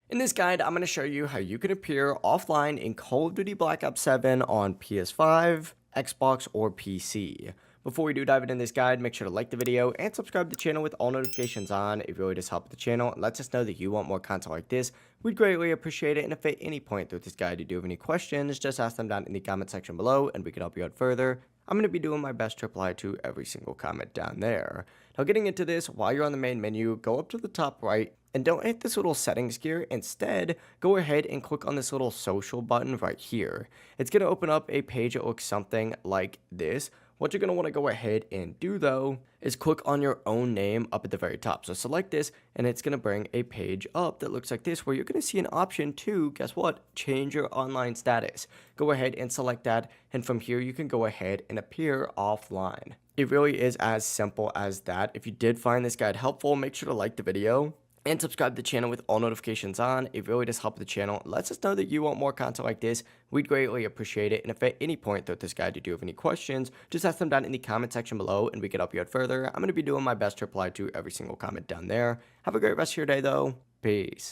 In this guide, I'm going to show you how you can appear offline in Call of Duty Black Ops 7 on PS5, Xbox, or PC. Before we do dive into this guide, make sure to like the video and subscribe to the channel with all notifications on. It really does help the channel and lets us know that you want more content like this. We'd greatly appreciate it, and if at any point through this guide you do have any questions, just ask them down in the comment section below and we can help you out further. I'm going to be doing my best to reply to every single comment down there. Now, getting into this, while you're on the main menu, go up to the top right and don't hit this little settings gear. Instead, go ahead and click on this little social button right here. It's going to open up a page that looks something like this. What you're going to want to go ahead and do though is click on your own name up at the very top. So select this and it's going to bring a page up that looks like this, where you're going to see an option to, guess what, change your online status. Go ahead and select that, and from here you can go ahead and appear offline. It really is as simple as that. If you did find this guide helpful, make sure to like the video and subscribe to the channel with all notifications on. It really does help the channel. It lets us know that you want more content like this. We'd greatly appreciate it. And if at any point throughout this guide you do have any questions, just ask them down in the comment section below and we can help you out further. I'm going to be doing my best to reply to every single comment down there. Have a great rest of your day though. Peace.